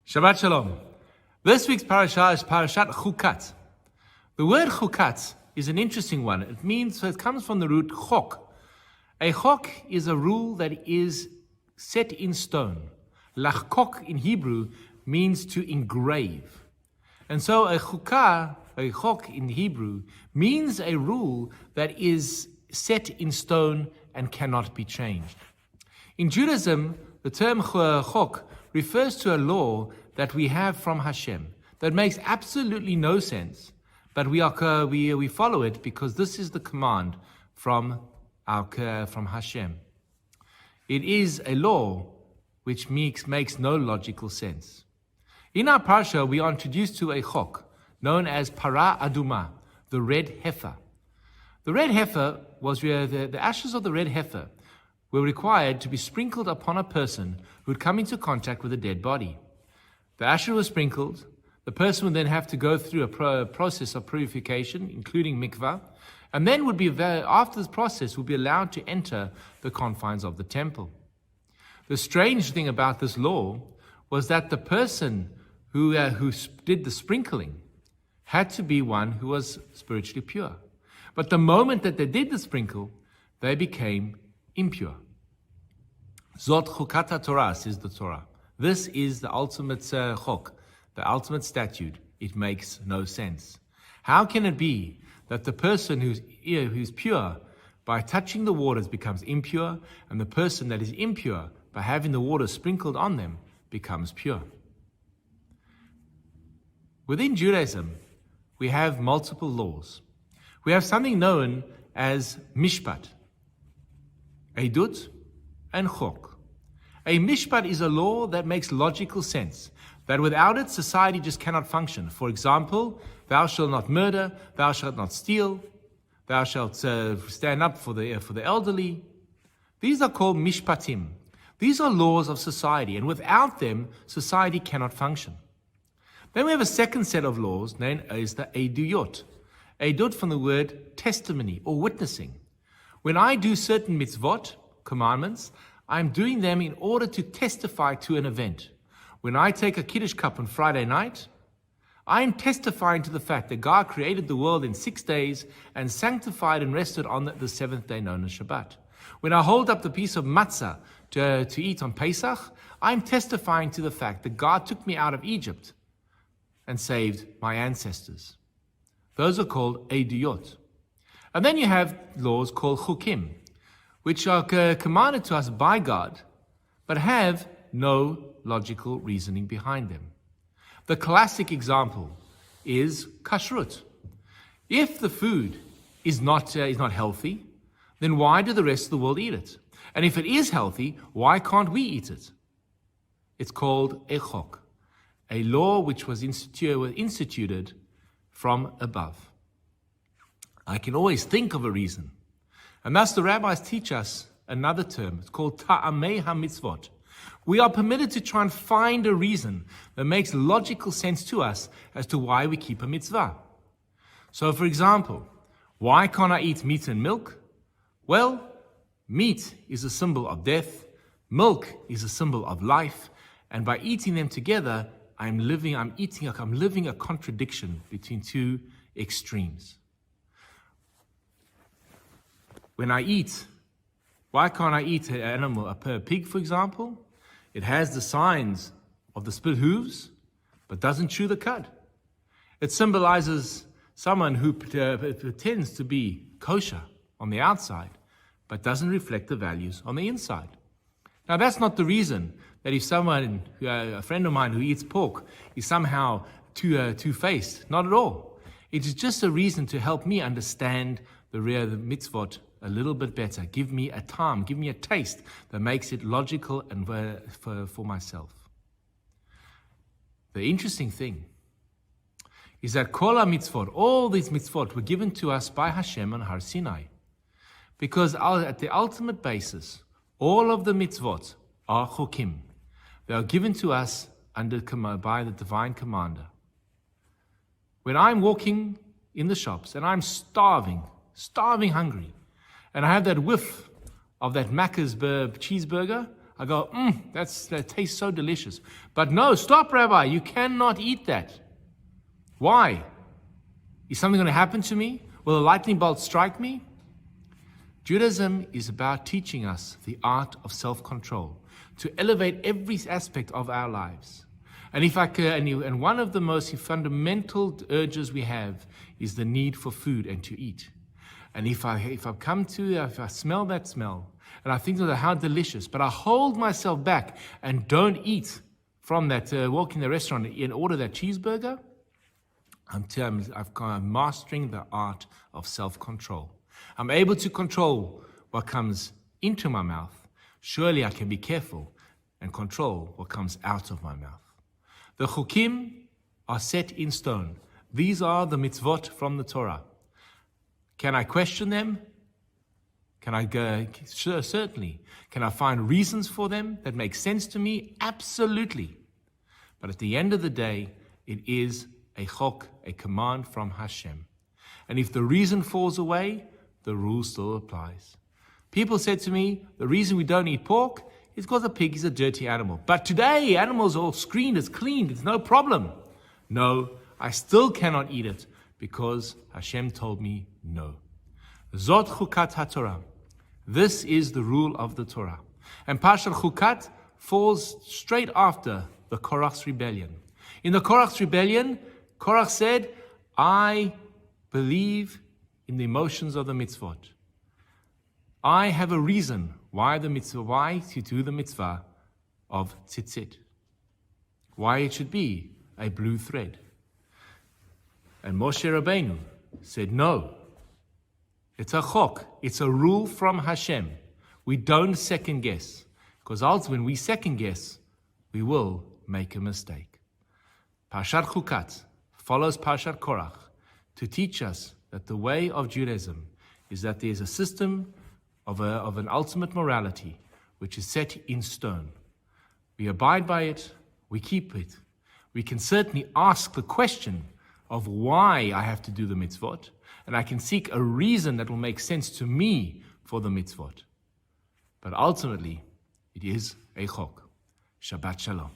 Shabbat Shalom. This week's parasha is Parshat Chukat. The word chukat is an interesting one. It comes from the root Chok. A Chok is a rule that is set in stone. Lachkok in Hebrew means to engrave. And so a Chok in Hebrew, means a rule that is set in stone and cannot be changed. In Judaism, the term Chok refers to a law that we have from Hashem that makes absolutely no sense, but we follow it because this is the command from Hashem. It is a law which makes no logical sense. In our parsha, we are introduced to a chok known as Para Aduma, the red heifer. The red heifer was where the ashes of the red heifer were required to be sprinkled upon a person who would come into contact with a dead body. The ashes were sprinkled. The person would then have to go through a process of purification, including mikvah, and then after this process would be allowed to enter the confines of the temple. The strange thing about this law was that the person who did the sprinkling had to be one who was spiritually pure. But the moment that they did the sprinkle, they became impure. Zot chukat Torah, says the Torah. This is the ultimate chok, the ultimate statute. It makes no sense. How can it be that the person who's pure by touching the waters becomes impure, and the person that is impure by having the water sprinkled on them becomes pure? Within Judaism, we have multiple laws. We have something known as mishpat, edut, and chok. A mishpat is a law that makes logical sense, that without it, society just cannot function. For example, thou shalt not murder, thou shalt not steal, thou shalt stand up for the elderly. These are called mishpatim. These are laws of society, and without them, society cannot function. Then we have a second set of laws known as the eduyot. Edut from the word testimony or witnessing. When I do certain mitzvot, commandments, I'm doing them in order to testify to an event. When I take a Kiddush cup on Friday night, I am testifying to the fact that God created the world in 6 days and sanctified and rested on the seventh day known as Shabbat. When I hold up the piece of matzah to eat on Pesach, I'm testifying to the fact that God took me out of Egypt and saved my ancestors. Those are called eduyot. And then you have laws called chukim, which are commanded to us by God, but have no logical reasoning behind them. The classic example is kashrut. If the food is not healthy, then why do the rest of the world eat it? And if it is healthy, why can't we eat it? It's called a chok, a law which was instituted from above. I can always think of a reason. And thus the rabbis teach us another term. It's called ta'amei ha-mitzvot. We are permitted to try and find a reason that makes logical sense to us as to why we keep a mitzvah. So for example, why can't I eat meat and milk? Well, meat is a symbol of death, milk is a symbol of life, and by eating them together, I'm living a contradiction between two extremes. When I eat, why can't I eat an animal, a pig, for example? It has the signs of the split hooves, but doesn't chew the cud. It symbolizes someone who pretends to be kosher on the outside, but doesn't reflect the values on the inside. Now, that's not the reason that if someone, a friend of mine who eats pork, is somehow two-faced. Not at all. It is just a reason to help me understand the mitzvot a little bit better. Give me a time, give me a taste that makes it logical and for myself. The interesting thing is that kol mitzvot, all these mitzvot were given to us by Hashem on Har Sinai. Because at the ultimate basis, all of the mitzvot are chokim. They are given to us by the divine commander. When I'm walking in the shops and I'm starving hungry, and I have that whiff of that Macca's cheeseburger, I go, that tastes so delicious. But no, stop, Rabbi, you cannot eat that. Why? Is something going to happen to me? Will a lightning bolt strike me? Judaism is about teaching us the art of self-control, to elevate every aspect of our lives. And and one of the most fundamental urges we have is the need for food and to eat. And if I smell that smell, and I think of how delicious, but I hold myself back and don't eat from that, walk in the restaurant and order that cheeseburger, I'm mastering the art of self-control. I'm able to control what comes into my mouth. Surely I can be careful and control what comes out of my mouth. The chukim are set in stone. These are the mitzvot from the Torah. Can I question them? Can I go? Sure, certainly. Can I find reasons for them that make sense to me? Absolutely. But at the end of the day, it is a chok, a command from Hashem. And if the reason falls away, the rule still applies. People said to me, the reason we don't eat pork is because a pig is a dirty animal. But today, animals are all screened, it's cleaned, it's no problem. No, I still cannot eat it because Hashem told me no. Zot chukat-Torah. This is the rule of the Torah. And Parshat Chukat falls straight after the Korach's rebellion. In the Korach's rebellion, Korach said, I believe in the emotions of the mitzvot. I have a reason why to do the mitzvah of tzitzit. Why it should be a blue thread. And Moshe Rabbeinu said, no, it's a chok, it's a rule from Hashem. We don't second guess, because ultimately when we second guess, we will make a mistake. Parshat Chukat follows Parshat Korach to teach us that the way of Judaism is that there is a system of an ultimate morality which is set in stone. We abide by it, we keep it. We can certainly ask the question of why I have to do the mitzvot, and I can seek a reason that will make sense to me for the mitzvot. But ultimately, it is a chok. Shabbat Shalom.